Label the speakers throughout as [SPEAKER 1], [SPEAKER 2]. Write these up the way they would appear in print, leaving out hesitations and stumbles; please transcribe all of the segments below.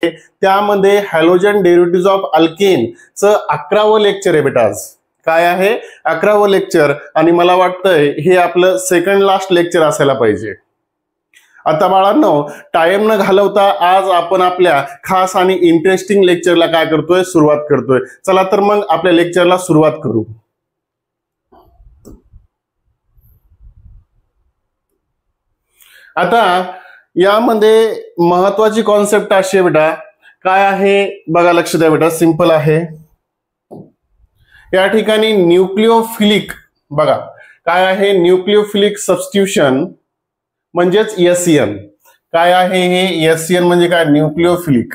[SPEAKER 1] त्यामध्ये halogen derivatives of alkane च 11वं lecture आहे बेटा. आज काय आहे? 11वं लेक्चर. आणि मला वाटतंय हे आपलं सेकंड लास्ट लेक्चर असायला पाहिजे. आता बाळांनो, टाइम न घालवता आज आपण आपल्या खास आणि इंटरेस्टिंग लेक्चरला काय करतोय? सुरुवात करतोय. चला तर मग आपल्या लेक्चरला सुरुवात करू. आता यामध्ये महत्वाची कॉन्सेप्ट अशी आहे बेटा, काय आहे बघा, लक्ष द्या बेटा, सिंपल आहे. या ठिकाणी न्यूक्लिओफिलिक, बघा काय आहे? न्यूक्लिओफिलिक सबस्टिट्यूशन म्हणजेच एसएन. काय आहे हे? एसएन म्हणजे काय? Nucleophilic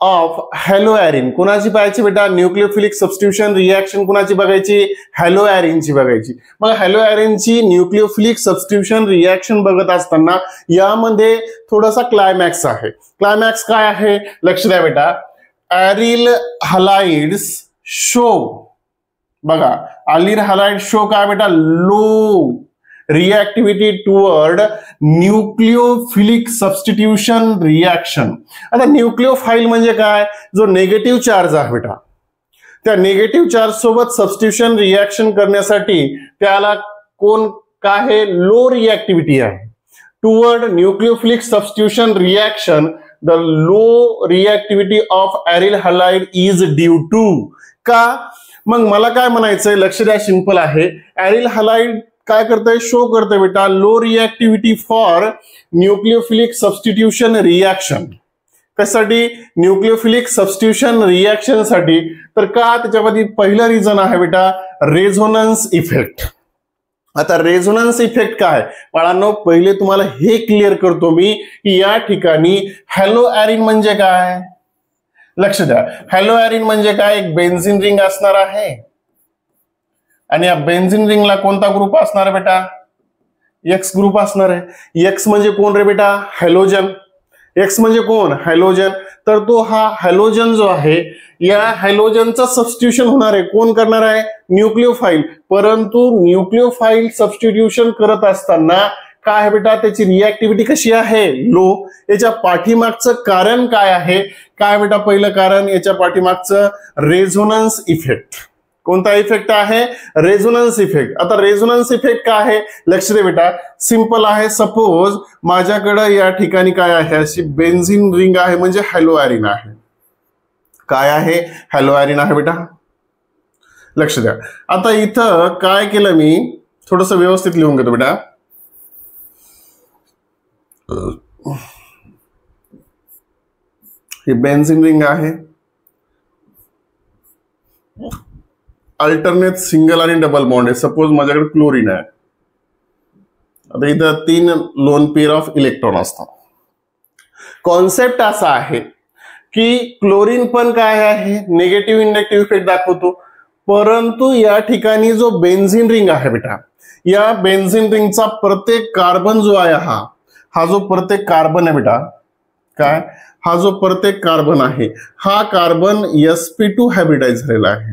[SPEAKER 1] of haloarene. कुणाची पाहायची बेटा? न्यूक्लिओफिलिक सबस्टिट्यूशन रिएक्शन कुणाची बघायची? हॅलोएरिनची बघायची. मग हॅलोएरिनची न्यूक्लिओफिलिक सबस्टिट्यूशन रिएक्शन बघत असताना यामध्ये थोडासा क्लायमॅक्स आहे. क्लायमॅक्स काय आहे? लक्ष द्या बेटा. एरिल हलाइड्स शो, बघा एरिल हलाइड शो काय बेटा? Low reactivity toward nucleophilic substitution reaction. आता न्यूक्लिओफाइल म्हणजे काय? जो नेगेटिव्ह चार्ज आहे बेटा, त्या नेगेटिव्ह चार्ज सोबत सबस्टिट्यूशन रिएक्शन करण्यासाठी त्याला कोण काय आहे? लो रिएक्टिव्हिटी आहे. Toward nucleophilic substitution reaction the low reactivity of aryl halide is due to. का? मग मला काय म्हणायचंय? लक्ष द्या, सिंपल आहे. एरिल हलाइड काय करतंय? शो करतंय बेटा low reactivity for nucleophilic substitution reaction. कशासाठी? न्यूक्लिओफिलिक सबस्टिट्यूशन रिएक्शन साठी. तर का? त्याच्यामध्ये पहिलं रिझन आहे बेटा रेझोनन्स इफेक्ट. आता रेझोनन्स इफेक्ट काय बाळांनो? पहिले तुम्हाला हे क्लिअर करतो मी की या ठिकाणी हॅलोएरिन म्हणजे काय? लक्ष द्या. हॅलोएरिन म्हणजे काय? एक बेन्झीन रिंग असणार आहे आणि या बेन्झीन रिंगला कोणता ग्रुप असणार आहे बेटा? एक्स ग्रुप असणार आहे. एक्स म्हणजे कोण रे बेटा? हॅलोजन. एक्स म्हणजे कोण? हॅलोजन. तर तो हा हॅलोजन जो आहे, या हॅलोजनचा सबस्टिट्यूशन होणार आहे. कोण करणार आहे? न्यूक्लिओफाइल. परंतु न्यूक्लिओफाइल सबस्टिट्यूशन करत असताना काय आहे बेटा? त्याची रिएक्टिव्हिटी कशी आहे? लो. याच्या पाठीमागचं कारण काय आहे? काय बेटा? पहिलं कारण याच्या पाठीमागचं रेझोनन्स इफेक्ट. कोणता इफेक्ट आहे? Resonance effect. आता रेझोनन्स इफेक्ट काय आहे? लक्ष दे बेटा, सिंपल आहे. सपोज माझ्याकडे या ठिकाणी काय आहे? अशी बेन्झीन रिंग आहे म्हणजे हॅलोएरिन आहे. काय आहे? हॅलोएरिन आहे बेटा. लक्ष द्या. आता इथं काय केलं मी? थोडस व्यवस्थित लिहून घेतो बेटा. ही बेन्झीन रिंग आहे. अल्टरनेट सिंगल आणि डबल बॉन्ड आहे. सपोज माझ्याकडे क्लोरीन आहे. आता इथं 3 लोन पेअर ऑफ इलेक्ट्रॉन असतात. कॉन्सेप्ट असा आहे की क्लोरीन पण काय आहे? निगेटिव्ह इंडक्टिव्ह इफेक्ट दाखवतो. परंतु या ठिकाणी जो बेन्झीन रिंग आहे बेटा, या बेन्झीन रिंगचा प्रत्येक कार्बन जो आहे, हा जो प्रत्येक कार्बन आहे बेटा, काय? हा जो प्रत्येक कार्बन आहे, हा कार्बन sp2 हायब्रिडाइज झालेला आहे.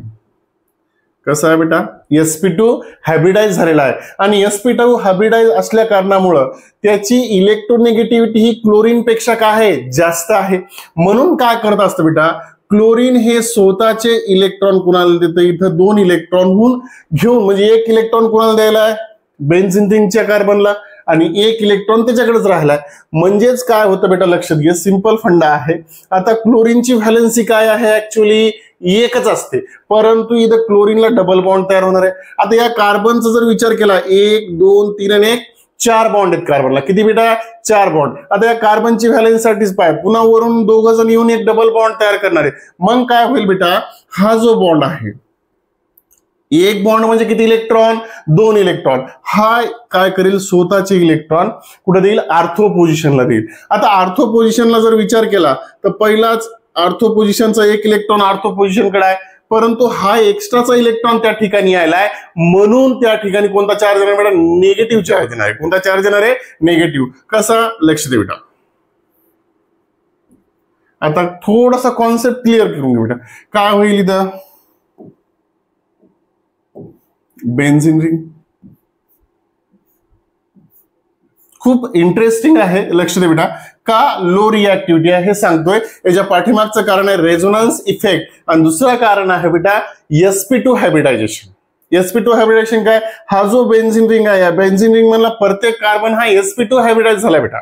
[SPEAKER 1] कसं आहे बेटा? sp2 हायब्रिडाइज झालेला आहे. आणि sp2 हायब्रिडाइज असल्या कारणामुळं त्याची इलेक्ट्रोनेगेटिव्हिटी ही क्लोरीन पेक्षा काय आहे? जास्त आहे. म्हणून काय करत असतं बेटा? क्लोरीन हे स्वतःचे इलेक्ट्रॉन कुणाला देतं? इथं 2 इलेक्ट्रॉनहून घेऊन, म्हणजे 1 इलेक्ट्रॉन कुणाला द्यायला आहे? बेन्झीन रिंगच्या कार्बनला, आणि 1 इलेक्ट्रॉन त्याच्याकडेच राहिलाय. म्हणजेच काय होतं बेटा? लक्षात घ्या, सिंपल फंडा आहे. आता क्लोरीनची व्हॅलेन्सी काय आहे? ऍक्च्युअली एकच असते, परंतु इथं क्लोरीनला डबल बॉन्ड तयार होणार आहे. आता या कार्बनचा जर विचार केला, 1 2 3 आणि 1 4 बॉन्ड आहेत कार्बनला. किती बेटा? 4 बॉन्ड. आता या कार्बनची व्हॅलेन्स साठीच पाय, पुन्हा वरून 2 जण येऊन एक डबल बॉन्ड तयार करणार आहे. मग काय होईल बेटा? हा जो बॉन्ड आहे, 1 बॉन्ड म्हणजे किती इलेक्ट्रॉन? 2 इलेक्ट्रॉन. हा काय करेल? स्वतःचे इलेक्ट्रॉन कुठे देईल? आर्थो पोझिशनला देईल. आता आर्थो पोझिशनला जर विचार केला तर पहिलाच आर्थो पोझिशनचा 1 इलेक्ट्रॉन आर्थो पोझिशन कडे आहे, परंतु हा एक्स्ट्राचा इलेक्ट्रॉन त्या ठिकाणी आलाय, म्हणून त्या ठिकाणी कोणता चार्ज येणार बेटा? निगेटिव्ह चार्ज येणार आहे. कोणता चार्ज येणार आहे? निगेटिव्ह. कसा? लक्ष दे बेटा. आता थोडासा कॉन्सेप्ट क्लिअर करून घे बेटा. काय होईल इथं? बेन्झीन रिंग खूप इंटरेस्टिंग आहे. लक्ष दे बेटा. का लो रिॲक्टिव्हिटी आहे हे सांगतोय. याच्या पाठीमागचं कारण आहे रेझोनन्स इफेक्ट आणि दुसरं कारण आहे बेटा sp2 हायब्रिडायझेशन. sp2 हायब्रिडायझेशन काय, हा जो बेन्झिन रिंग आहे या बेन्झिन रिंग मधला प्रत्येक कार्बन हा sp2 हायब्रिडाइज झाला बेटा.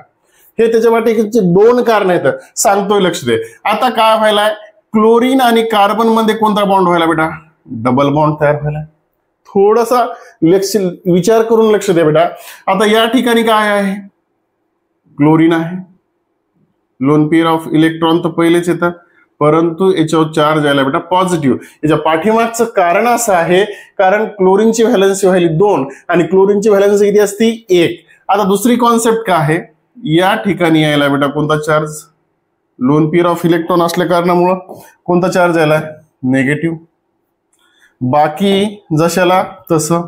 [SPEAKER 1] हे त्याच्या पाठीमागचे दोन कारण आहेत सांगतोय, लक्ष दे. आता काय व्हायलाय, क्लोरीन आणि कार्बन मध्ये कोणता बॉन्ड व्हायला बेटा, डबल बॉन्ड तयार व्हायला. थोडासा विचार करून लक्ष द्या बेटा. आता या ठिकाणी काय आहे, क्लोरीन आहे, लोन पेअर ऑफ इलेक्ट्रॉन तर पहिलेच येतात, परंतु याच्यावर चार्ज आला बेटा पॉझिटिव्ह. याच्या पाठीमागचं कारण असं आहे, कारण क्लोरीनची व्हॅलन्सी व्हायली 2 आणि क्लोरीनची व्हॅलन्सी किती असती 1. आता दुसरी कॉन्सेप्ट काय आहे, या ठिकाणी यायला बेटा कोणता charge, lone pair of electron असल्या कारणामुळं कोणता चार्ज यायला, निगेटिव्ह. बाकी जशाला तसं,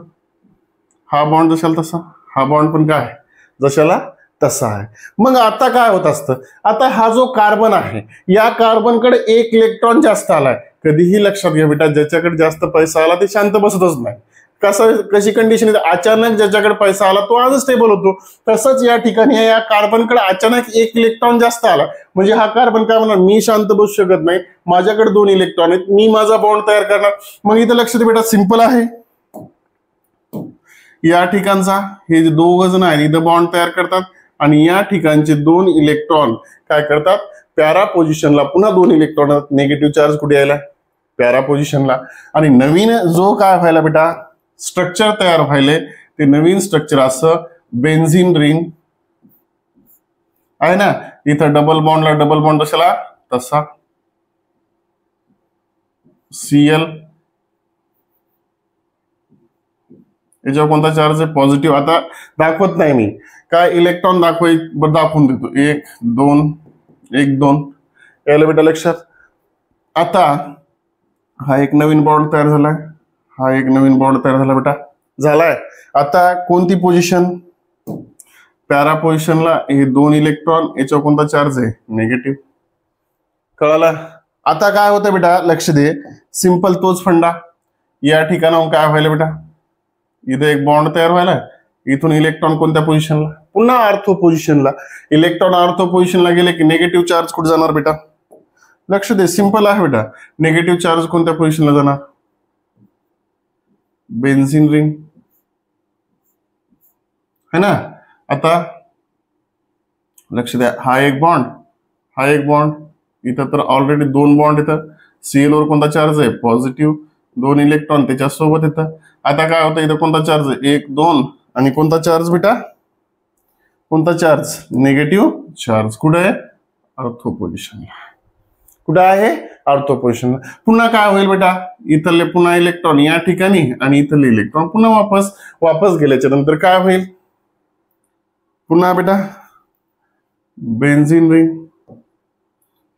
[SPEAKER 1] हा बॉन्ड जशाला तसा, हा बॉन्ड पण काय जशाला तसा आहे. मग आता काय होत असतं, आता हा जो कार्बन आहे या कार्बनकडे एक इलेक्ट्रॉन जास्त आलाय. कधीही लक्षात घ्या बेटा, ज्याच्याकडे जास्त पैसा आला ते शांत बसतच नाही. कशी कंडिशन आहे, अचानक ज्याच्याकडे पैसा आला तो आजच स्टेबल होतो. तसंच या ठिकाणी या कार्बनकडे अचानक एक इलेक्ट्रॉन जास्त आला म्हणजे हा कार्बन काय म्हणणार, मी शांत बसू शकत नाही, माझ्याकडे 2 इलेक्ट्रॉन आहेत, मी माझा बॉन्ड तयार करणार. मग इथं लक्ष दे बेटा, सिंपल आहे. या ठिकाणचा हे जे दोघ जण आहेत इथं बॉन्ड तयार करतात आणि या ठिकाणचे 2 इलेक्ट्रॉन काय करतात, पॅरा पोझिशनला पुन्हा 2 इलेक्ट्रॉन, निगेटिव्ह चार्ज कुठे यायला, पॅरा पोझिशनला. आणि नवीन जो काय व्हायला बेटा स्ट्रक्चर तयार व्हायले ते नवीन स्ट्रक्चर असं बेन्झिन रिंग आहे ना. इथं डबल बॉन्डला डबल बॉन्ड कशाला तसा, Cl याच्यावर कोणता चार्ज आहे, पॉझिटिव्ह. आता दाखवत नाही मी, काय इलेक्ट्रॉन दाखवून देतो, 1 2 1 2 यायला बेटा लक्षात. आता हा एक नवीन बॉन्ड तयार झालाय, हा एक नवीन बॉन्ड तयार झाला बेटा, झालाय. आता कोणती पोझिशन, पॅरा पोझिशनला हे 2 इलेक्ट्रॉन, याच्यावर कोणता चार्ज आहे, निगेटिव्ह. कळाला. आता काय होतं बेटा लक्ष दे, सिंपल तोच फंडा. या ठिकाणाहून काय व्हायला बेटा, इथे एक बॉन्ड तयार व्हायला, इथून इलेक्ट्रॉन कोणत्या पोझिशनला, पुन्हा आर्थो पोझिशनला. इलेक्ट्रॉन आर्थो पोझिशनला गेले की निगेटिव्ह चार्ज कुठे जाणार बेटा, लक्ष दे, सिंपल आहे बेटा. निगेटिव्ह चार्ज कोणत्या पोझिशनला जाणार, बेन्झिन रिंग है ना. आता लक्ष द्या, हा एक बॉन्ड, हा एक बॉन्ड, इथं तर ऑलरेडी 2 बॉन्ड येतं. Cl वर कोणता चार्ज आहे, पॉझिटिव्ह, 2 इलेक्ट्रॉन त्याच्यासोबत येतं. आता काय होतं, इथं कोणता चार्ज आहे, 1 2 आणि कोणता चार्ज बेटा, कोणता चार्ज, निगेटिव्ह चार्ज. कुठे आहे, आर्थो पोझिशनला. कुठे आहे, आर्थो पोझिशनला. पुन्हा काय होईल बेटा, इथले पुन्हा इलेक्ट्रॉन या ठिकाणी आणि इथले इलेक्ट्रॉन पुन्हा वापस गेल्याच्या नंतर काय होईल, पुन्हा बेटा बेन्झिन रिंग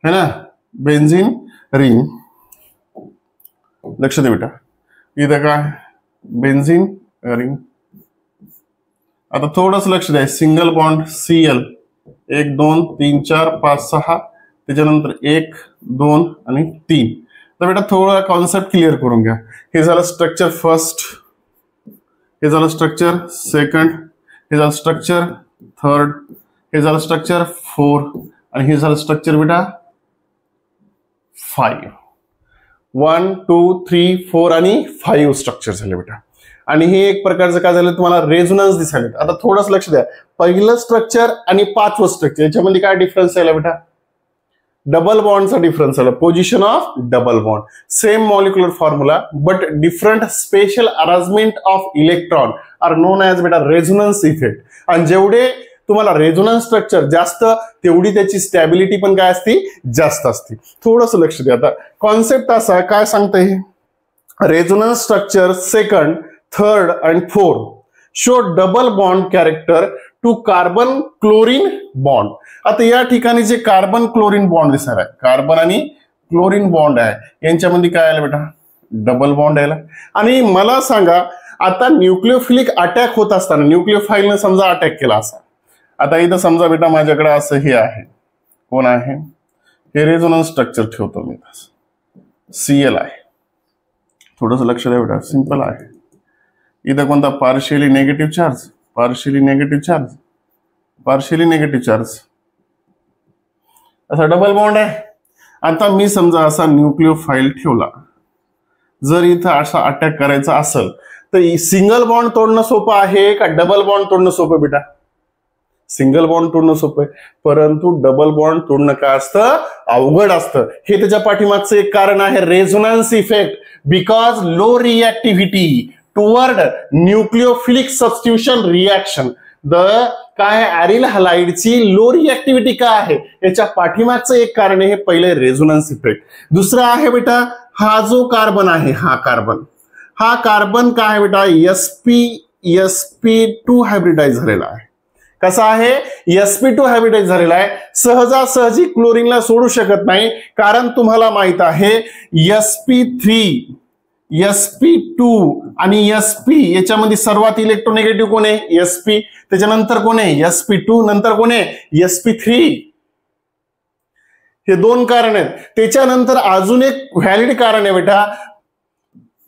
[SPEAKER 1] है ना, बेन्झिन रिंग. लक्ष दे बेटा, इथं काय बेन्झिन रिंग. आता थोडंच लक्ष द्या, सिंगल बॉन्ड Cl 1 2 3 4 5 6, त्याच्यानंतर 1 2 आणि 3. तर बेटा थोडा कॉन्सेप्ट क्लिअर करून घ्या. हे झालं स्ट्रक्चर फर्स्ट, हे झालं स्ट्रक्चर सेकंड, हे झालं स्ट्रक्चर थर्ड, हे झालं स्ट्रक्चर 4 आणि हे झालं स्ट्रक्चर बेटा 5. 1 2 3 4 आणि 5 स्ट्रक्चर झाले बेटा. आणि हे एक प्रकारचं काय झालं, तुम्हाला रेझोनन्स दिसायला. आता थोडंच लक्ष द्या, पहिलं स्ट्रक्चर आणि 5वं स्ट्रक्चर याच्यामध्ये काय डिफरन्स आला बेटा, डबल बॉन्डचा डिफरन्स आला, position of double bond, same molecular formula but different special arrangement of electron are known as बेटा रेझोनन्स इफेक्ट. आणि जेवढे तुम्हाला रेझोनन्स स्ट्रक्चर जास्त तेवढी त्याची स्टॅबिलिटी पण काय असते, जास्त असते. थोडंसं लक्ष द्या. आता कॉन्सेप्ट असा काय सांगतंय, resonance structure second third and 4 show double bond character to carbon chlorine bond. आता या ठिकाणी जे कार्बन क्लोरीन बॉन्ड दिसणार आहे, कार्बन आणि क्लोरीन बॉन्ड आहे, यांच्यामध्ये काय आलं बेटा, डबल बॉन्ड यायला. आणि मला सांगा, आता न्यूक्लिओफिलिक अटॅक होत असताना न्यूक्लिओफाईलने समजा अटॅक केला असा, आता इथं समजा बेटा माझ्याकडे असं हे आहे, कोण आहे, हे रेझोनन्स स्ट्रक्चर ठेवतो मी, Cl आहे. थोडंसं लक्ष द्या बेटा, सिंपल आहे. इथं कोणता partially negative charge, partially negative charge, partially negative charge, असा डबल बॉन्ड आहे. आता मी समजा असा न्यूक्लिओफाईल ठेवला, जर इथं असा अटॅक करायचा असेल तर सिंगल बॉन्ड तोडणं सोपं आहे का डबल बॉन्ड तोडणं सोपं बेटा? सिंगल बॉन्ड तोडणं सोपं आहे, परंतु डबल बॉन्ड तोडणं काय असतं? अवघड असतं. हे त्याच्या पाठीमागचं एक कारण आहे, resonance effect. Because low reactivity toward nucleophilic substitution reaction. काय ऍरिल हलाइडची लो रिएक्टिव्हिटी का आहे? याच्या पाठीमागचं एक कारण आहे, हे पहिले रेझोनन्स इफेक्ट. दुसरं आहे बेटा, हा जो कार्बन आहे, हा कार्बन काय आहे बेटा? sp2 हायब्रिडाइज झालेला आहे. कसा आहे? sp2 हायब्रिडाइज झालेला आहे. सहजासहजी क्लोरीनला सोडू शकत नाही, कारण तुम्हाला माहित आहे sp3, sp2 आणि sp याच्यामध्ये सर्वात इलेक्ट्रोनेगेटिव्ह कोण आहे? sp. त्याच्यानंतर कोण आहे? sp2. नंतर कोण आहे? sp3. हे दोन कारण आहेत. त्याच्यानंतर अजून एक व्हॅलिड कारण आहे बेटा,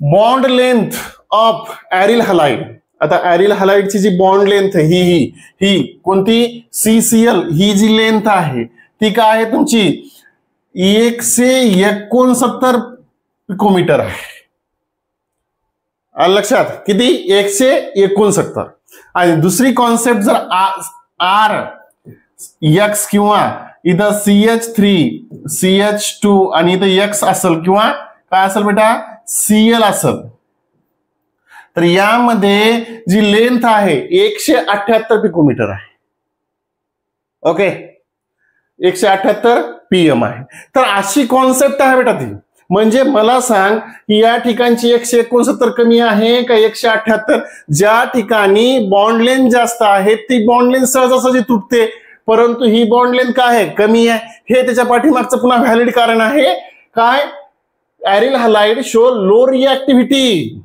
[SPEAKER 1] बॉन्ड लेंथ ऑफ ऍरिल हलाइड. आता ऍरिल हलाइडची जी बॉन्ड लेंथ आहे ही कोणती? CCl. ही जी लेंथ आहे ती काय आहे तुमची? 169 पिकोमीटर आहे. लक्षात किती? 169. आणि दुसरी कॉन्सेप्ट, जर R X किंवा इथं CH3 CH2 आणि इथं X असेल किंवा काय असेल बेटा? Cl असेल, तर यामध्ये जी लेंथ आहे 178 पिकोमीटर आहे. ओके, 178 PM आहे. तर अशी कॉन्सेप्ट आहे बेटा ती. म्हणजे मला सांग की या ठिकाणची 169 कमी आहे का 178? ज्या ठिकाणी बॉन्ड लेंथ जास्त आहे ती बॉन्ड लेंथ सहजासहजी तुटते, परंतु ही बॉन्ड लेंथ काय आहे? कमी आहे. हे त्याच्या पाठीमागचं पुन्हा व्हॅलिड कारण आहे. काय? ऍरिल हलाइड शो लो रिएक्टिव्हिटी.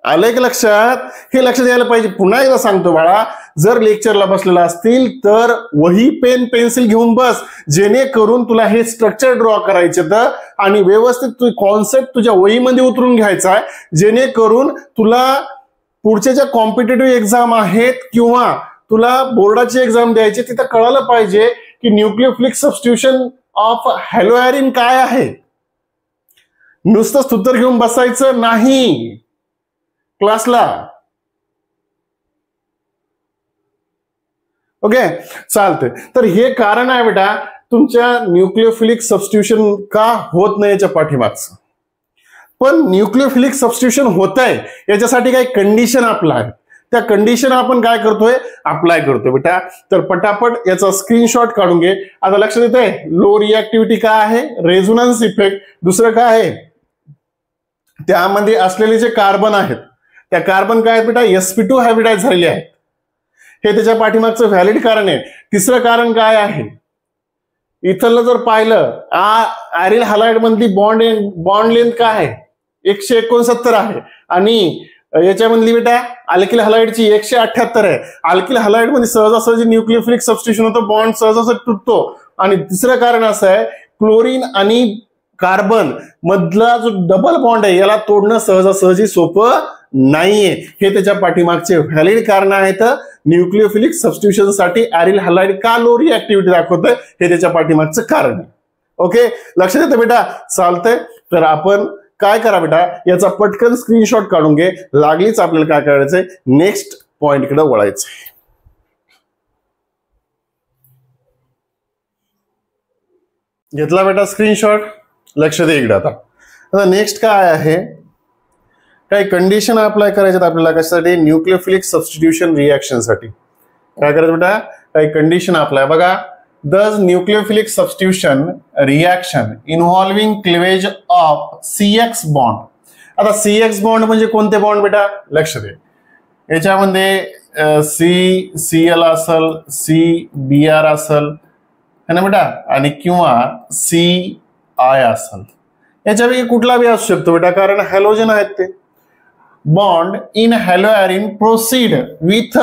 [SPEAKER 1] आलंय की लक्षात? हे लक्षात यायला पाहिजे. पुन्हा एकदा सांगतो बाळा, जर लेक्चरला बसलेला असतील तर वही पेन पेन्सिल घेऊन बस, जेणेकरून तुला हे स्ट्रक्चर ड्रॉ करायचे तर आणि व्यवस्थित कॉन्सेप्ट तुझ्या वहीमध्ये उतरून घ्यायचा आहे, जेणेकरून तुला पुढच्या ज्या कॉम्पिटेटिव्ह एक्झाम आहेत किंवा तुला बोर्डाची एक्झाम द्यायची तिथं कळालं पाहिजे की न्यूक्लिओफिलिक सबस्टिट्यूशन ऑफ हॅलोएरिन काय आहे. नुसतं सूत्र घेऊन बसायचं नाही क्लासला. ओके, चालतंय. तर हे कारण आहे बेटा तुमच्या न्यूक्लिओफिलिक सबस्टिट्यूशन का होत नाही याच्या पाठीमागचं. पण न्यूक्लिओफिलिक सबस्टिट्यूशन होत आहे याच्यासाठी काही कंडिशन अप्लाय आहे. त्या कंडिशन आपण काय करतोय? अप्लाय करतोय बेटा. तर पटापट याचा स्क्रीनशॉट काढून घे. आता लक्षात येतंय लो रिएक्टिव्हिटी काय आहे? Resonance effect. दुसरं काय आहे? त्यामध्ये असलेले जे कार्बन आहेत त्या कार्बन काय आहेत बेटा? sp2 हायब्रिडाइज झालेले आहेत. हे त्याच्या पाठीमागचं व्हॅलिड कारण आहे. तिसरं कारण काय आहे? इथलं जर पाहिलं ऍरिल हलाइड मधली बॉन्ड लेंथ काय आहे? 169 आहे आणि याच्यामधली बेटा अल्किल हलाइडची 178 आहे. अल्किल हलाइड मध्ये सहजासहजी न्यूक्लिओफिलिक सबस्टिट्यूशन होतं, बॉन्ड सहजासहजी तुटतो. आणि तिसरं कारण असं आहे, क्लोरीन आणि कार्बन मधला जो डबल बॉन्ड आहे याला तोडणं सहजासहजी सोपं नाहीये. हे त्याच्या पाठीमागचे व्हॅलिड कारण आहेत. न्यूक्लिओफिलिक सबस्टिट्यूशन साठी ऍरिल हलाइड का लो रिएक्टिव्हिटी दाखवतोय हे त्याच्या पाठीमागचं कारण आहे. ओके, लक्षात येतं बेटा? चालतंय. तर आपण काय करा बेटा, याचा पटकन स्क्रीनशॉट काढून घे. लागलीच आपल्याला काय करायचंय? नेक्स्ट पॉइंट कडे वळायचंय. घेतला बेटा स्क्रीनशॉट? लक्ष दे इकडे. आता नेक्स्ट काय आहे? काही कंडिशन अप्लाय करायच्यात आपल्याला. कशासाठी? न्यूक्लिओफिलिक सबस्टिट्यूशन रिएक्शन साठी. काय करायचं बेटा? काही कंडिशन अप्लाय. बघा, Thus, nucleophilic substitution reaction involving cleavage of CX bond. आता CX bond म्हणजे कोणते बॉन्ड बेटा? लक्ष दे. याच्यामध्ये CCl असेल, CBr असेल है ना बेटा, आणि किंवा CI असेल. याच्यापैकी कुठला बी असू शकतो बेटा, कारण हॅलोजन आहेत ते. Bond in haloarene proceed with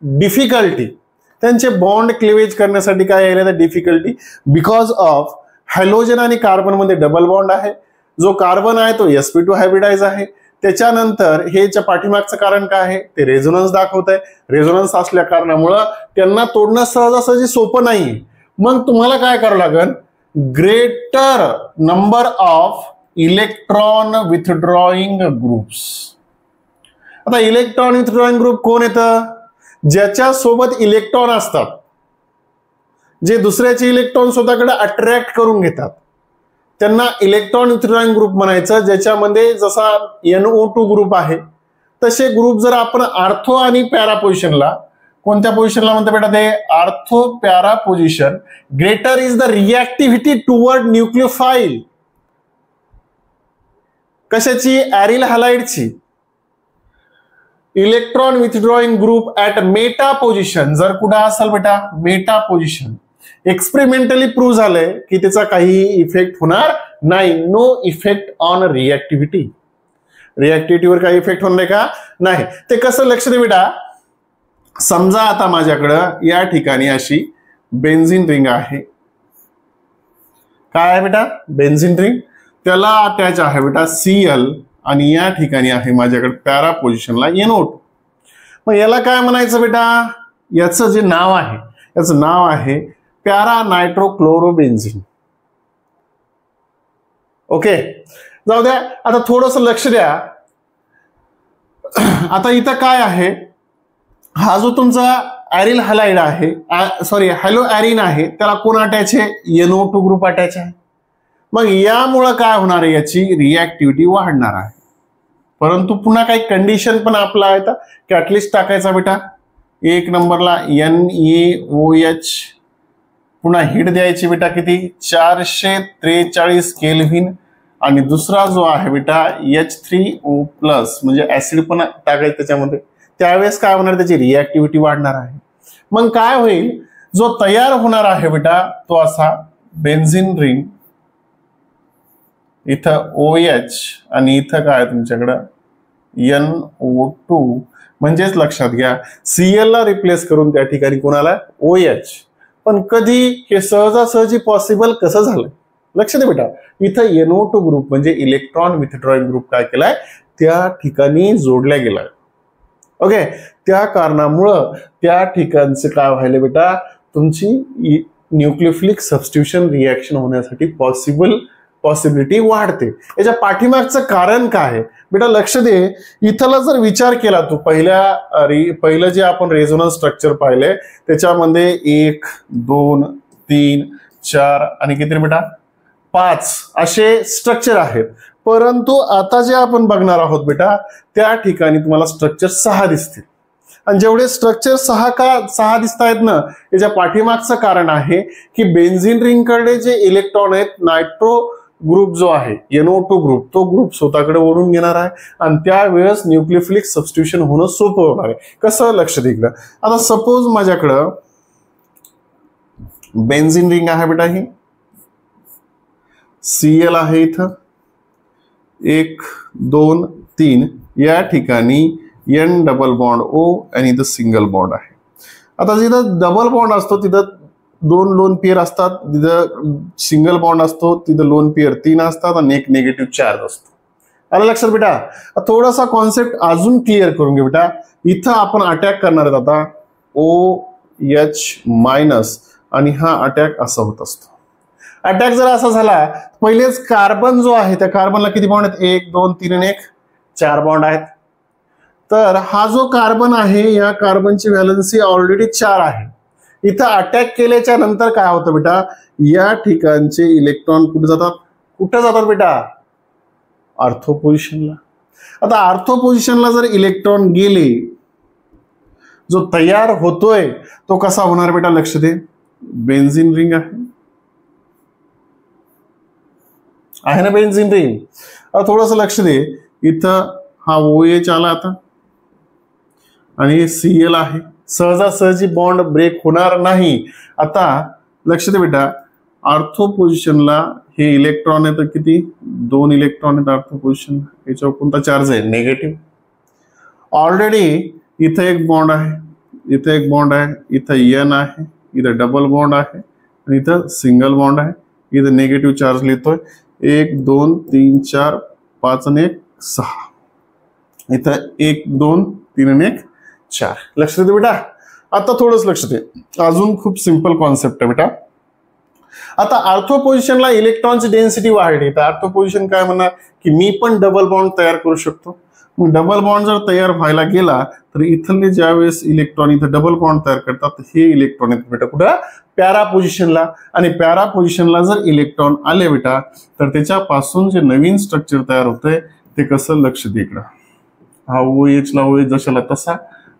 [SPEAKER 1] difficulty. त्यांचे बॉन्ड क्लिवेज करण्यासाठी काय यायला? डिफिकल्टी. बिकॉज ऑफ हॅलोजन आणि कार्बन मध्ये डबल बॉन्ड आहे. जो कार्बन आहे तो sp2 हायब्रिडाइज आहे. त्याच्यानंतर हेच्या पाठीमागचं कारण काय आहे? ते रेझोनन्स दाखवत आहे. रेझोनन्स असल्या कारणामुळं त्यांना तोडणं सहजासहजी सोपं नाही. मग तुम्हाला काय करावं लागेल, greater number of electron withdrawing groups. आता इलेक्ट्रॉन विथड्रॉइंग ग्रुप कोण येतं, ज्याच्या सोबत इलेक्ट्रॉन असतात, जे दुसऱ्याचे इलेक्ट्रॉन स्वतःकडे अट्रॅक्ट करून घेतात, त्यांना इलेक्ट्रॉन विथड्रॉइंग ग्रुप म्हणायचं. ज्याच्यामध्ये जसा NO2 ग्रुप आहे तसे ग्रुप जर आपण आर्थो आणि पॅरा पोझिशनला, कोणत्या पोझिशनला म्हणतो बेटा ते, ortho para position, greater is the reactivity toward nucleophile. कशाची, एरिल हॅलाइडची. Electron withdrawing group at meta position जर कुठं असेल बेटा, मेटा पोझिशन, एक्सपेरिमेंटली प्रूव्ह झालंय की त्याचा काही इफेक्ट होणार नाही. No effect on reactivity. रिएक्टिव्हिटीवर काही इफेक्ट होणार का नाही. ते कसं, लक्ष दे बेटा. समजा आता माझ्याकडं या ठिकाणी अशी बेन्झिन रिंग आहे. काय आहे बेटा, बेन्झिन रिंग. त्याला अटॅच आहे बेटा Cl आणि या ठिकाणी आहे माझ्याकडे पॅरा पोझिशनला NO2. मग याला काय म्हणायचं बेटा, याचं जे नाव आहे, याचं नाव आहे पॅरा नायट्रोक्लोरोबेन्झिन. ओके, जाऊ द्या. आता थोडस लक्ष द्या. आता इथं काय आहे, हा जो तुमचा एरिल हॅलाइड आहे, सॉरी हॅलो एरिन आहे, त्याला कोण अटॅच आहे, NO2 ग्रुप अटॅच आहे. मग यामुळं काय होणार आहे, याची रिएक्टिव्हिटी वाढणार आहे. परंतु पुन्हा काही कंडिशन पण आपला आहे, कॅटलिस्ट टाकायचा बेटा. 1 नंबरला NaOH, पुन्हा हीट द्यायची बेटा किती, 443 केल्व्हिन. आणि दुसरा जो आहे बेटा H3O प्लस, म्हणजे ऍसिड पण टाकायचं त्याच्यामध्ये. त्यावेळेस काय होणार, त्याची रिएक्टिव्हिटी वाढणार आहे. मग काय होईल, जो तयार होणार आहे बेटा तो असा बेन्झिन रिंग, इथं OH आणि इथं काय तुमच्याकडं NO2. म्हणजेच लक्षात घ्या, Cl ला रिप्लेस करून त्या ठिकाणी कोणाला, OH. पण कधी, हे सहजासहजी पॉसिबल कसं झालं, लक्ष दे बेटा. इथं NO2 ग्रुप म्हणजे इलेक्ट्रॉन विथड्रॉइंग ग्रुप काय केलाय, त्या ठिकाणी जोडल्या गेलाय. ओके, त्या कारणामुळं त्या ठिकाणचं काय व्हायला बेटा, तुमची न्यूक्लियोफिलिक सबस्टिट्यूशन रिएक्शन होण्यासाठी पॉसिबिलिटी वाढते. याच्या पाठीमागचं कारण काय आहे बेटा, लक्ष दे. इथला जर विचार केला तू, पहिलं जे आपण रेझोनन्स स्ट्रक्चर पाहिले त्याच्यामध्ये 1, 2, 3, 4 आणि किती बेटा 5 असे स्ट्रक्चर आहेत. परंतु आता जे आपण बघणार आहोत बेटा, त्या ठिकाणी तुम्हाला स्ट्रक्चर 6 दिसतील. आणि जेवढे स्ट्रक्चर 6 दिसत आहेत ना, याच्या पाठीमागचं कारण आहे की बेन्झिन रिंग कडे जे इलेक्ट्रॉन आहेत, नायट्रो ग्रुप जो आहे NO2 ग्रुप, तो ग्रुप स्वतःकडे ओढून घेणार आहे आणि त्यावेळेस न्यूक्लियोफिलिक सबस्टिट्यूशन होणं सोपं होणार आहे. कसं, लक्ष दे. आता सपोज माझ्याकडं बेन्झिन रिंग आहे बेटा, ही Cl आहे इथं 1, 2, 3, या ठिकाणी N डबल बॉन्ड O आणि इथं सिंगल बॉन्ड आहे. आता जिथं डबल बॉन्ड असतो तिथं 2 लोन पेअर असतात, तिथं सिंगल बॉन्ड असतो तिथं लोन पेअर 3 असतात आणि एक निगेटिव्ह चार्ज असतो. आलं लक्षात बेटा. थोडासा कॉन्सेप्ट अजून क्लिअर करून घे बेटा. इथं आपण अटॅक करणार आहेत आता OH मायनस आणि हा अटॅक असा होत असतो. अटॅक जर असा झाला, पहिलेच कार्बन जो आहे त्या कार्बनला किती बॉन्ड आहेत, 1, 2, 3 आणि 1, 4 बॉन्ड आहेत. तर हा जो कार्बन आहे या कार्बनची व्हॅलन्सी ऑलरेडी 4 आहे. इथं अटॅक केल्याच्या नंतर काय होतं बेटा, या ठिकाणचे इलेक्ट्रॉन कुठे जातात बेटा, आर्थो पोझिशनला. आता आर्थो पोझिशनला जर इलेक्ट्रॉन गेले, जो तयार होतोय तो कसा होणार बेटा, लक्ष दे. बेन्झिन रिंग आहे ना, बेन्झिन रिंग. थोडस लक्ष दे. इथं हा OH आला आता आणि Cl आहे. सहजासहजी बॉन्ड ब्रेक होणार नाही. आता लक्ष दे बेटा, आर्थो पोझिशनला हे इलेक्ट्रॉन आहे तर किती, 2 इलेक्ट्रॉन आहेत आर्थो पोझिशनला. याच्यावर कोणता चार्ज आहे, निगेटिव्ह. ऑलरेडी इथं एक बॉन्ड आहे, इथं एक बॉन्ड आहे, इथं N आहे, इथं डबल बॉन्ड आहे आणि इथं सिंगल बॉन्ड आहे. इथं निगेटिव्ह चार्ज लिहितोय. 1, 2, 3, 4, 5 आणि 1, 6. इथं 1, 2, 3 आणि 1, 4. लक्ष दे बेटा. आता थोडंच लक्ष दे, अजून खूप सिंपल कॉन्सेप्ट आहे बेटा. आता ऑर्थो पोझिशनला इलेक्ट्रॉनची डेन्सिटी वाढली तर ऑर्थो पोझिशन काय म्हणणार की मी पण डबल बॉन्ड तयार करू शकतो. डबल बॉन्ड जर तयार व्हायला गेला तर इथले ज्यावेळेस इलेक्ट्रॉन इथं डबल बॉन्ड तयार करतात हे इलेक्ट्रॉन येतात बेटा कुठं पॅरा पोझिशनला. आणि पॅरा पोझिशनला जर इलेक्ट्रॉन आले बेटा तर त्याच्यापासून जे नवीन स्ट्रक्चर तयार होतंय ते कसं लक्ष दे इकडं. हा OH ला OH जशाला तसा,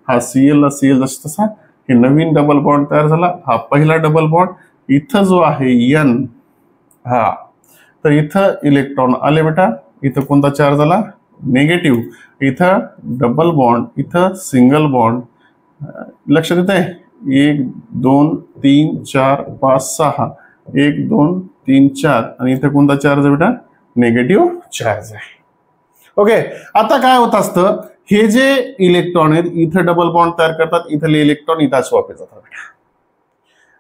[SPEAKER 1] हा Cl ला Cl जसा तसा, हे नवीन डबल बॉन्ड तयार झाला. हा पहिला डबल बॉन्ड. इथं जो आहे N हा तर इथं इलेक्ट्रॉन आले बेटा. इथं कोणता चार्ज झाला निगेटिव्ह. इथं डबल बॉन्ड, इथं सिंगल बॉन्ड. लक्षात येत आहे 1 2 3 4 5 6 1 2 3 4 आणि इथं कोणता चार्ज आहे बेटा निगेटिव्ह चार्ज आहे. ओके. आता काय होत असतं हे जे इलेक्ट्रॉन आहेत इथं डबल बॉन्ड तयार करतात, इथले इलेक्ट्रॉन इथं स्वॅप जातात बेटा.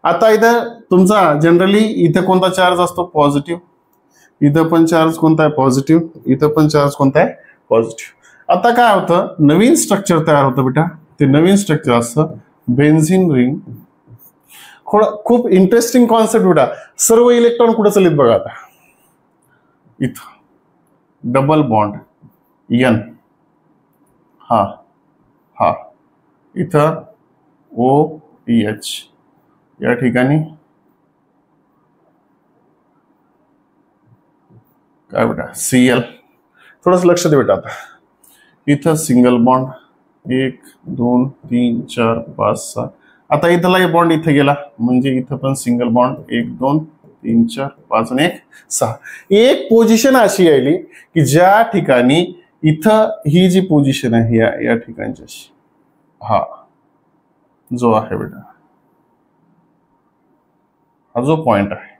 [SPEAKER 1] आता इथं तुमचा जनरली इथं कोणता चार्ज असतो पॉझिटिव्ह, इथं पण चार्ज कोणता आहे पॉझिटिव्ह, इथं पण चार्ज कोणता आहे पॉझिटिव्ह. आता काय होतं नवीन स्ट्रक्चर तयार होतं बेटा. ते नवीन स्ट्रक्चर असतं बेन्झीन रिंग. खूप इंटरेस्टिंग कॉन्सेप्ट बेटा. सर्व इलेक्ट्रॉन कुठे चाललेत बघा आता. इथं डबल बॉन्ड N हा हा इथं OH या ठिकाणी काय बेटा Cl. थोडंसं लक्ष दे बेटा. आता इथं सिंगल बॉन्ड 1 2 3 4 5 6. आता इथला बॉन्ड इथं गेला म्हणजे इथं पण सिंगल बॉन्ड 1 2 3 4 5 आणि 1 6. एक पोझिशन अशी आली की ज्या ठिकाणी इथं ही जी पोझिशन आहे या ठिकाणची अशी हा जो आहे बेटा हा जो पॉइंट आहे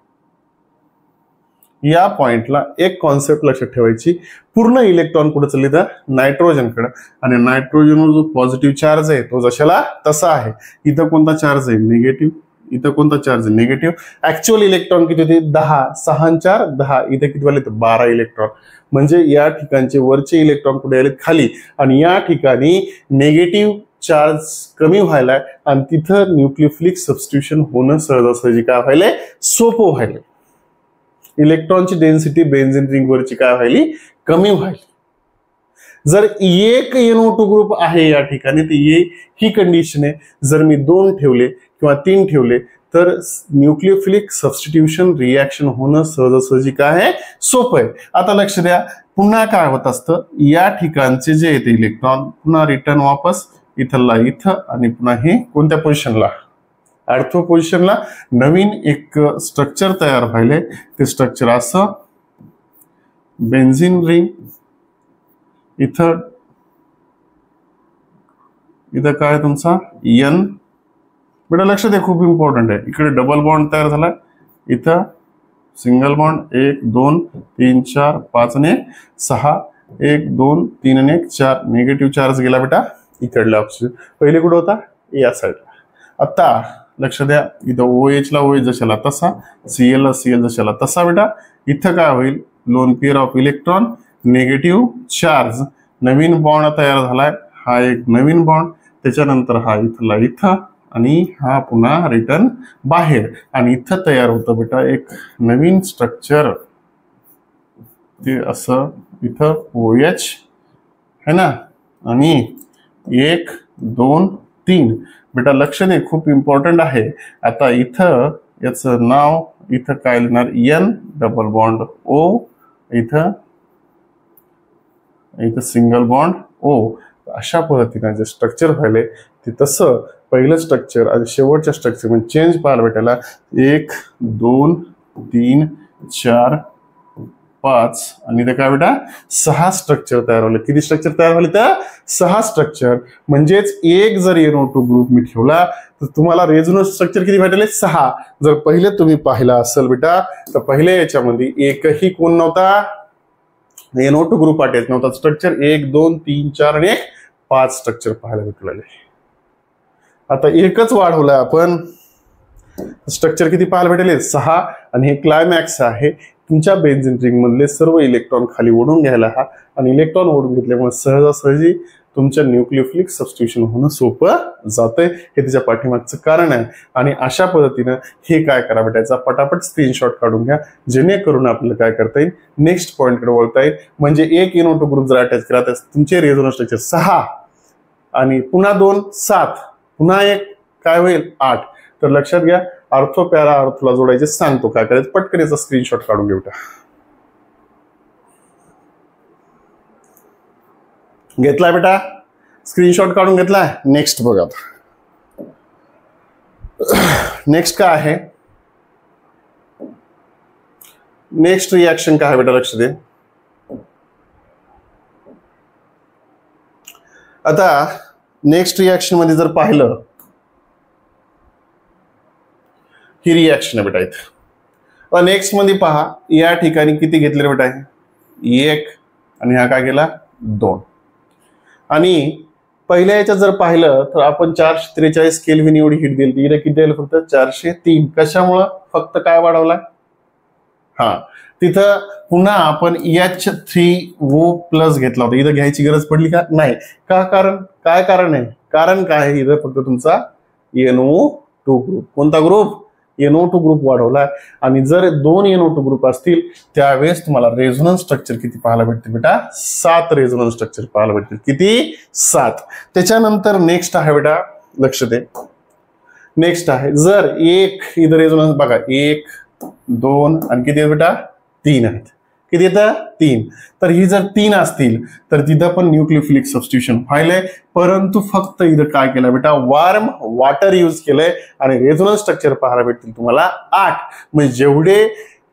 [SPEAKER 1] या पॉइंटला एक कॉन्सेप्ट लक्षात ठेवायची. पूर्ण इलेक्ट्रॉन कुठे चालले तर नायट्रोजनकडे. आणि नायट्रोजनवर जो पॉझिटिव्ह चार्ज आहे तो जशाला तसा आहे. इथं कोणता चार्ज आहे निगेटिव्ह, इथं कोणता चार्ज आहे निगेटिव्ह. ऍक्च्युअल इलेक्ट्रॉन किती होते 10. 6 4 10. इथे किती वाले 12 इलेक्ट्रॉन. म्हणजे या ठिकाणचे वरचे इलेक्ट्रॉन कुठे आले खाली. आणि या ठिकाणी निगेटिव्ह चार्ज कमी व्हायलाय आणि तिथं न्यूक्लियोफिलिक सबस्टिट्यूशन होणं सहजासहजी काय व्हायलंय सोपं व्हायलंय. इलेक्ट्रॉनची डेन्सिटी बेन्झीन रिंग वरची काय व्हायली कमी व्हायली. जर एक NO2 ग्रुप आहे या ठिकाणी तर ही कंडिशन आहे. जर मी 2 ठेवले किंवा 3 ठेवले तर न्यूक्लियोफिलिक सबस्टिट्यूशन रिॲक्शन होणं सहजासहजी काय आहे सोपं आहे. आता लक्ष द्या पुन्हा काय होत असतं या ठिकाणचे जे येते इलेक्ट्रॉन पुन्हा रिटर्न वापस इथला इथं आणि पुन्हा हे कोणत्या पोझिशनला ऑर्थो पोझिशनला. नवीन एक स्ट्रक्चर तयार व्हायले. ते स्ट्रक्चर असं बेन्झीन रिंग. इथं काय तुमचा N बेटा लक्ष द्या खूप इम्पॉर्टंट आहे. इकडे डबल बॉन्ड तयार झाला. इथं सिंगल बॉन्ड 1 2 3 4 5 आणि 6 1 2 3 आणि 1 4. निगेटिव्ह चार्ज गेला बेटा इकडला ऑक्सिजन. पहिले कुठं होता या साईडला. आता लक्ष द्या इथं OH ला OH जशाला तसा, Cl ला Cl जशाला तसा बेटा. इथं काय होईल lone pair of electron negative charge. Naveen bond तयार झालाय. हा एक नवीन बॉन्ड. त्याच्यानंतर हा इथला इथं आणि हा पुन्हा रिटर्न बाहेर. आणि इथं तयार होतं बेटा एक नवीन स्ट्रक्चर. ते असं इथं OH है ना आणि 1 2 3 बेटा लक्ष दे खूप इम्पॉर्टंट आहे. आता इथं याचं नाव इथं काय लिहिणार N डबल बॉन्ड O. इथं सिंगल बॉन्ड O. अशा पद्धतीने जे स्ट्रक्चर व्हायले ते तसं पहिलं स्ट्रक्चर आणि शेवटच्या स्ट्रक्चर म्हणजे चेंज पाहायला भेटायला 1 2 3 4 5 आणि ते काय बेटा 6 स्ट्रक्चर तयार झाले. किती स्ट्रक्चर तयार झाले तर 6 स्ट्रक्चर. म्हणजेच एक जर NO2 ग्रुप मी ठेवला तर तुम्हाला रेझोनन्स स्ट्रक्चर किती भेटले 6. जर पहिले तुम्ही पाहिला असेल बेटा तर पहिल्या याच्यामध्ये एकही कोण नव्हता NO2 ग्रुप अटॅच नव्हता. स्ट्रक्चर 1 2 3 4 आणि 5 स्ट्रक्चर पाहायला भेटलेले. आता एकच वाढवलाय आपण. स्ट्रक्चर किती पाहायला भेटले 6 आणि हे क्लायमॅक्स आहे. तुमच्या बेन्झीन रिंग मधले सर्व इलेक्ट्रॉन खाली ओढून घ्यायला हा आणि इलेक्ट्रॉन ओढून घेतल्यामुळे सहजासहजी तुमच्या न्यूक्लियोफिलिक सबस्टिट्यूशन होणं सोपं जातंय. हे त्याच्या पाठीमागचं कारण आहे. आणि अशा पद्धतीनं हे काय करा भेटायचा पटापट स्क्रीनशॉट काढून घ्या, जेणेकरून आपल्याला काय करता येईल नेक्स्ट पॉईंटकडे वळता येईल. म्हणजे एक NO2 ग्रुप जर अटॅच करा तर तुमचे रेझोनन्स स्ट्रक्चर 6 आणि पुन्हा 2 7 पुन्हा 1 काय होईल 8. तर लक्षात घ्या, अर्थो पॅरा अर्थोला जोडायचे सांगतो काय करायचं. पटकन याचा स्क्रीनशॉट काढून घेऊ. घेतलाय बेटा, स्क्रीनशॉट काढून घेतलाय. नेक्स्ट बघा. नेक्स्ट काय आहे, नेक्स्ट रिएक्शन काय आहे बेटा लक्ष दे. आता नेक्स्ट रिएक्शन मध्ये जर पाहिलं, ही रिएक्शन आहे बेटा इथे. नेक्स्ट मध्ये पहा, या ठिकाणी किती घेतले बेटा आहे 1 आणि हा काय गेला 2. आणि पहिल्या याच्यात जर पाहिलं तर आपण 443 केल्विन एवढी हीट दिली. इथे किती दिलं फक्त 403. कशामुळं फक्त काय वाढवला, हा तिथं पुन्हा आपण H3O+ घेतला होता. इथं घ्यायची गरज पडली का नाही. का कारण काय कारण आहे, कारण काय आहे इथं फक्त तुमचा NO2 ग्रुप. कोणता ग्रुप NO2 ग्रुप वाढवला. आणि जर 2 NO2 ग्रुप असतील त्यावेळेस तुम्हाला रेझोनन्स स्ट्रक्चर किती पाहायला भेटते बेटा 7 रेझोनन्स स्ट्रक्चर पाहायला भेटतील. किती 7. त्याच्यानंतर नेक्स्ट आहे बेटा लक्ष दे. नेक्स्ट आहे जर एक इथं रेझोनन्स बघा 1 2 आणि किती आहे बेटा 3 आहेत. किती येतं 3. तर ही जर 3 असतील तर तिथं पण न्यूक्लियोफिलिक सबस्टिट्यूशन व्हायलंय. परंतु फक्त इथं काय केलं बेटा वार्म वॉटर यूज केलंय आणि रेझोनन्स स्ट्रक्चर पाहायला भेटतील तुम्हाला 8. म्हणजे जेवढे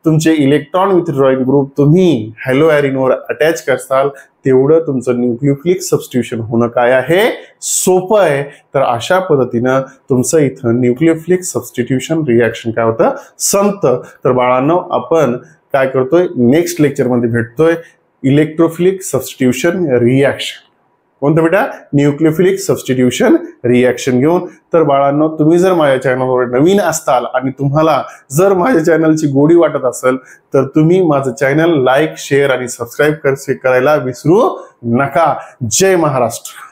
[SPEAKER 1] तुमचे इलेक्ट्रॉन विथड्रॉइंग ग्रुप तुम्ही हॅलो एरिनवर अटॅच करसाल तेवढं तुमचं न्यूक्लियोफिलिक सबस्टिट्यूशन होणं काय आहे सोपं आहे. तर अशा पद्धतीनं तुमचं इथं न्यूक्लियोफिलिक सबस्टिट्यूशन रिएक्शन काय होतं संपतं. तर बाळांनो आपण काय करतोय नेक्स्ट लेक्चर मध्ये भेटतोय इलेक्ट्रोफिलिक सबस्टिट्यूशन रिएक्शन. कोणतं बेटा न्यूक्लियोफिलिक सबस्टिट्यूशन रिएक्शन घेऊन. तर बाळांनो तुम्ही जर माझ्या चॅनलवर नवीन असताल आणि तुम्हाला जर माझ्या चॅनलची गोडी वाटत असेल तर तुम्ही माझं चॅनल लाईक शेअर आणि सबस्क्राईब करायला विसरू नका. जय महाराष्ट्र.